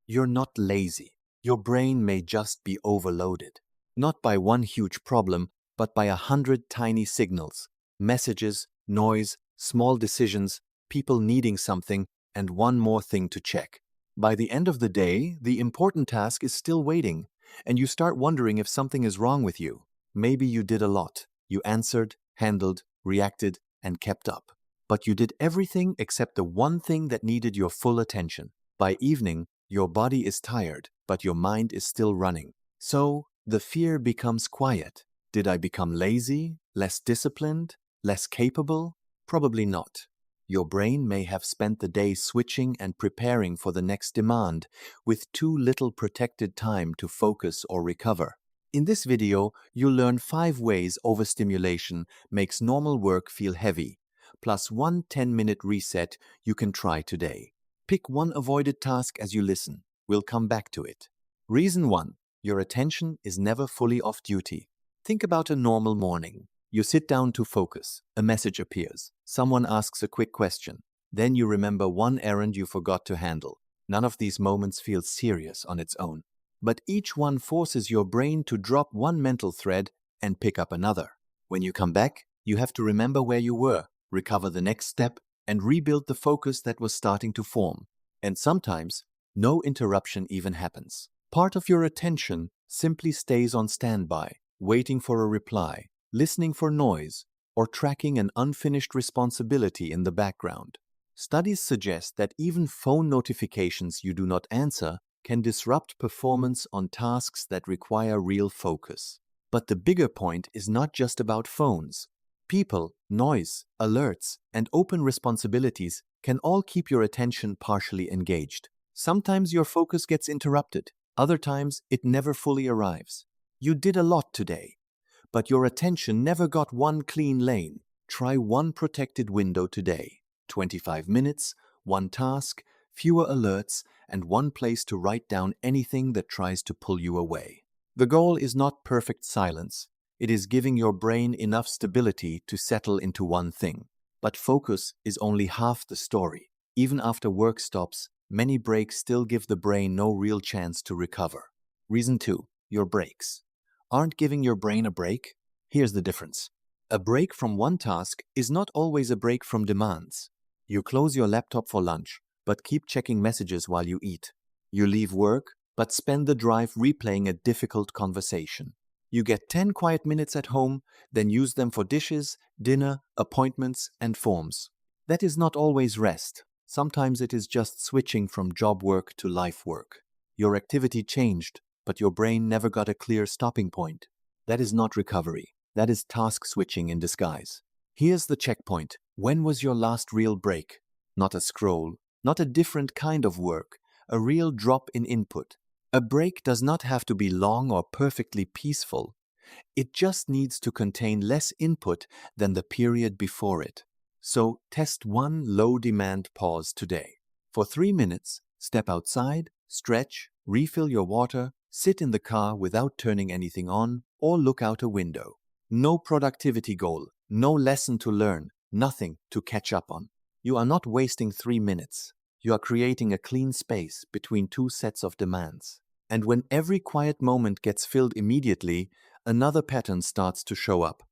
You're not lazy. Your brain may just be overloaded. Not by one huge problem, but by 100 tiny signals, messages, noise, small decisions, people needing something, and one more thing to check. By the end of the day, the important task is still waiting, and you start wondering if something is wrong with you. Maybe you did a lot. You answered, handled, reacted, and kept up. But you did everything except the one thing that needed your full attention. By evening, your body is tired, but your mind is still running. So, the fear becomes quiet. Did I become lazy, less disciplined, less capable? Probably not. Your brain may have spent the day switching and preparing for the next demand, with too little protected time to focus or recover. In this video, you'll learn 5 ways overstimulation makes normal work feel heavy, plus one 10-minute reset you can try today. Pick one avoided task as you listen. We'll come back to it. Reason 1. Your attention is never fully off duty. Think about a normal morning. You sit down to focus. A message appears. Someone asks a quick question. Then you remember one errand you forgot to handle. None of these moments feels serious on its own. But each one forces your brain to drop one mental thread and pick up another. When you come back, you have to remember where you were, recover the next step, and rebuild the focus that was starting to form. And sometimes, no interruption even happens. Part of your attention simply stays on standby, waiting for a reply, listening for noise, or tracking an unfinished responsibility in the background. Studies suggest that even phone notifications you do not answer can disrupt performance on tasks that require real focus. But the bigger point is not just about phones. People, noise, alerts, and open responsibilities can all keep your attention partially engaged. Sometimes your focus gets interrupted. Other times, it never fully arrives. You did a lot today, but your attention never got one clean lane. Try one protected window today. 25 minutes, one task, fewer alerts, and one place to write down anything that tries to pull you away. The goal is not perfect silence. It is giving your brain enough stability to settle into one thing. But focus is only half the story. Even after work stops, many breaks still give the brain no real chance to recover. Reason 2. Your breaks aren't giving your brain a break. Here's the difference. A break from one task is not always a break from demands. You close your laptop for lunch, but keep checking messages while you eat. You leave work, but spend the drive replaying a difficult conversation. You get 10 quiet minutes at home, then use them for dishes, dinner, appointments, and forms. That is not always rest. Sometimes it is just switching from job work to life work. Your activity changed, but your brain never got a clear stopping point. That is not recovery. That is task switching in disguise. Here's the checkpoint. When was your last real break? Not a scroll, not a different kind of work, a real drop in input. A break does not have to be long or perfectly peaceful. It just needs to contain less input than the period before it. So test one low-demand pause today. For 3 minutes, step outside, stretch, refill your water, sit in the car without turning anything on, or look out a window. No productivity goal, no lesson to learn, nothing to catch up on. You are not wasting 3 minutes. You are creating a clean space between two sets of demands. And when every quiet moment gets filled immediately, another pattern starts to show up.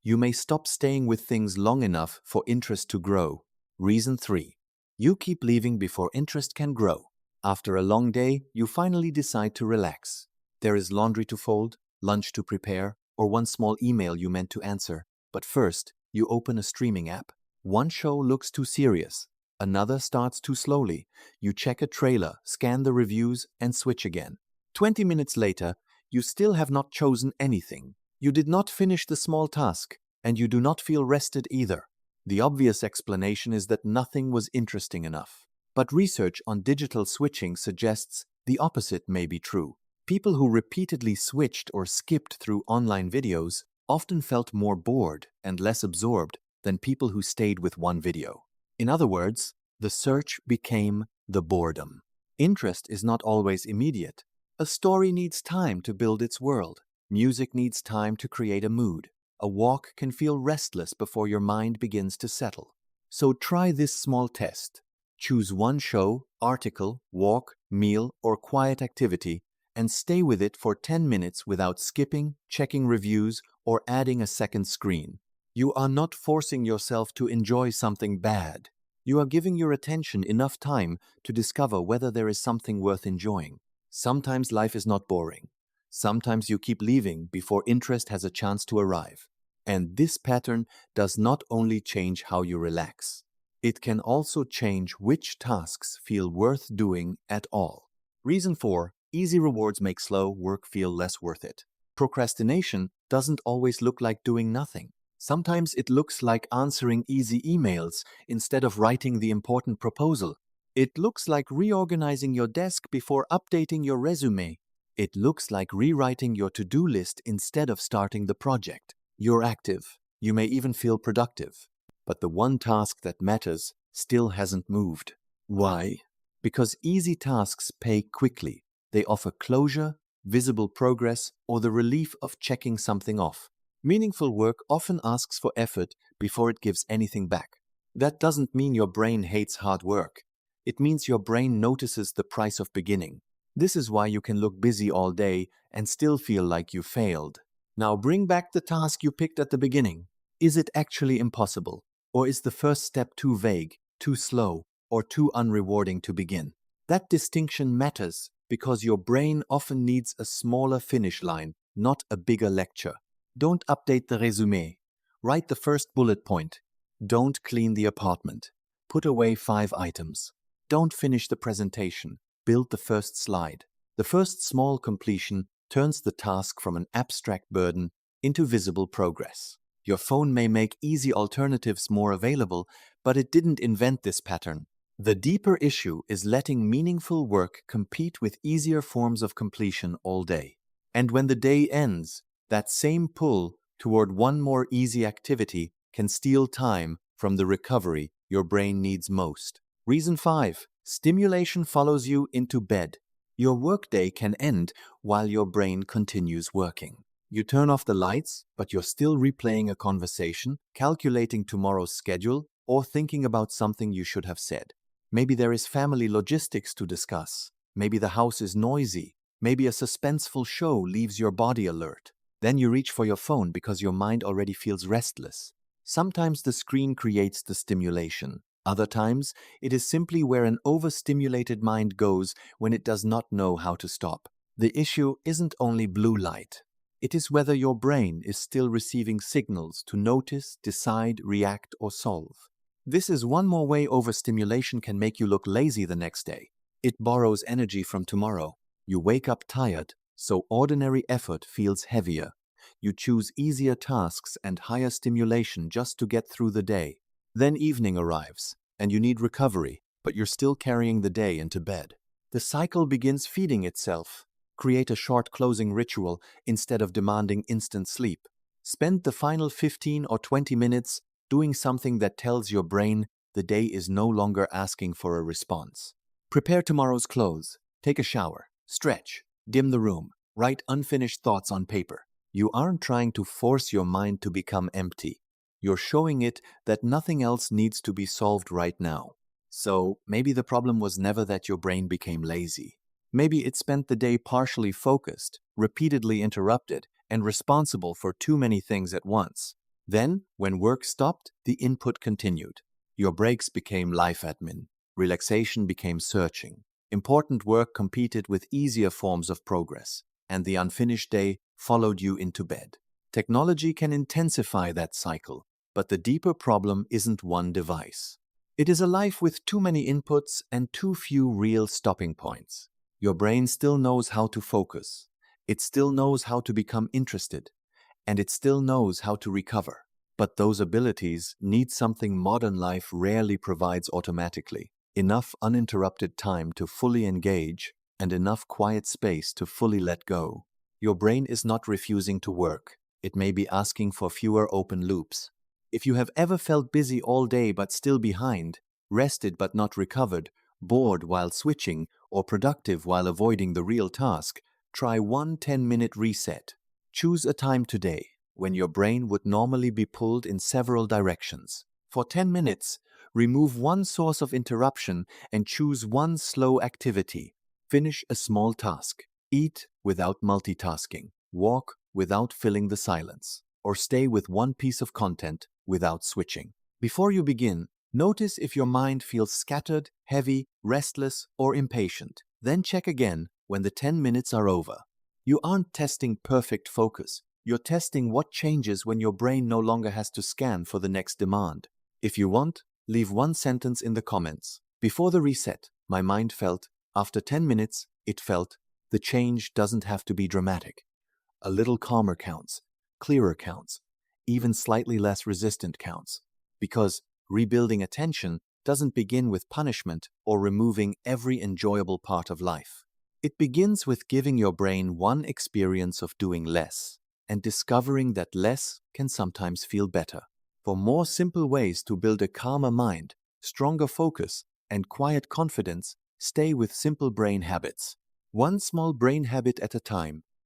You may stop staying with things long enough for interest to grow. Reason 3. You keep leaving before interest can grow. After a long day, you finally decide to relax. There is laundry to fold, lunch to prepare, or one small email you meant to answer. But first, you open a streaming app. One show looks too serious. Another starts too slowly. You check a trailer, scan the reviews, and switch again. 20 minutes later, you still have not chosen anything. You did not finish the small task, and you do not feel rested either. The obvious explanation is that nothing was interesting enough. But research on digital switching suggests the opposite may be true. People who repeatedly switched or skipped through online videos often felt more bored and less absorbed than people who stayed with one video. In other words, the search became the boredom. Interest is not always immediate. A story needs time to build its world. Music needs time to create a mood. A walk can feel restless before your mind begins to settle. So try this small test. Choose one show, article, walk, meal, or quiet activity, and stay with it for 10 minutes without skipping, checking reviews, or adding a second screen. You are not forcing yourself to enjoy something bad. You are giving your attention enough time to discover whether there is something worth enjoying. Sometimes life is not boring. Sometimes you keep leaving before interest has a chance to arrive. And this pattern does not only change how you relax, it can also change which tasks feel worth doing at all. Reason 4. Easy rewards make slow work feel less worth it. Procrastination doesn't always look like doing nothing. Sometimes it looks like answering easy emails instead of writing the important proposal. It looks like reorganizing your desk before updating your resume. It looks like rewriting your to-do list instead of starting the project. You're active. You may even feel productive. But the one task that matters still hasn't moved. Why? Because easy tasks pay quickly. They offer closure, visible progress, or the relief of checking something off. Meaningful work often asks for effort before it gives anything back. That doesn't mean your brain hates hard work. It means your brain notices the price of beginning. This is why you can look busy all day and still feel like you failed. Now bring back the task you picked at the beginning. Is it actually impossible? Or is the first step too vague, too slow, or too unrewarding to begin? That distinction matters because your brain often needs a smaller finish line, not a bigger lecture. Don't update the resume. Write the first bullet point. Don't clean the apartment. Put away 5 items. Don't finish the presentation. Build the first slide. The first small completion turns the task from an abstract burden into visible progress. Your phone may make easy alternatives more available, but it didn't invent this pattern. The deeper issue is letting meaningful work compete with easier forms of completion all day. And when the day ends, that same pull toward one more easy activity can steal time from the recovery your brain needs most. Reason 5. Stimulation follows you into bed. Your workday can end while your brain continues working. You turn off the lights, but you're still replaying a conversation, calculating tomorrow's schedule, or thinking about something you should have said. Maybe there is family logistics to discuss. Maybe the house is noisy. Maybe a suspenseful show leaves your body alert. Then you reach for your phone because your mind already feels restless. Sometimes the screen creates the stimulation. Other times, it is simply where an overstimulated mind goes when it does not know how to stop. The issue isn't only blue light. It is whether your brain is still receiving signals to notice, decide, react, or solve. This is one more way overstimulation can make you look lazy the next day. It borrows energy from tomorrow. You wake up tired, so ordinary effort feels heavier. You choose easier tasks and higher stimulation just to get through the day. Then evening arrives, and you need recovery, but you're still carrying the day into bed. The cycle begins feeding itself. Create a short closing ritual instead of demanding instant sleep. Spend the final 15 or 20 minutes doing something that tells your brain the day is no longer asking for a response. Prepare tomorrow's clothes. Take a shower. Stretch. Dim the room. Write unfinished thoughts on paper. You aren't trying to force your mind to become empty. You're showing it that nothing else needs to be solved right now. So maybe the problem was never that your brain became lazy. Maybe it spent the day partially focused, repeatedly interrupted, and responsible for too many things at once. Then, when work stopped, the input continued. Your breaks became life admin. Relaxation became searching. Important work competed with easier forms of progress, and the unfinished day followed you into bed. Technology can intensify that cycle, but the deeper problem isn't one device. It is a life with too many inputs and too few real stopping points. Your brain still knows how to focus. It still knows how to become interested. And it still knows how to recover. But those abilities need something modern life rarely provides automatically. Enough uninterrupted time to fully engage and enough quiet space to fully let go. Your brain is not refusing to work. It may be asking for fewer open loops. If you have ever felt busy all day but still behind, rested but not recovered, bored while switching, or productive while avoiding the real task, try one 10-minute reset. Choose a time today when your brain would normally be pulled in several directions. For 10 minutes, remove one source of interruption and choose one slow activity. Finish a small task. Eat without multitasking. Walk without filling the silence. Or stay with one piece of content without switching. Before you begin, notice if your mind feels scattered, heavy, restless, or impatient. Then check again when the 10 minutes are over. You aren't testing perfect focus. You're testing what changes when your brain no longer has to scan for the next demand. If you want, leave one sentence in the comments. Before the reset, my mind felt. After 10 minutes, it felt. The change doesn't have to be dramatic. A little calmer counts, clearer counts, even slightly less resistant counts. Because rebuilding attention doesn't begin with punishment or removing every enjoyable part of life. It begins with giving your brain one experience of doing less and discovering that less can sometimes feel better. For more simple ways to build a calmer mind, stronger focus, and quiet confidence, stay with simple brain habits. One small brain habit at a time.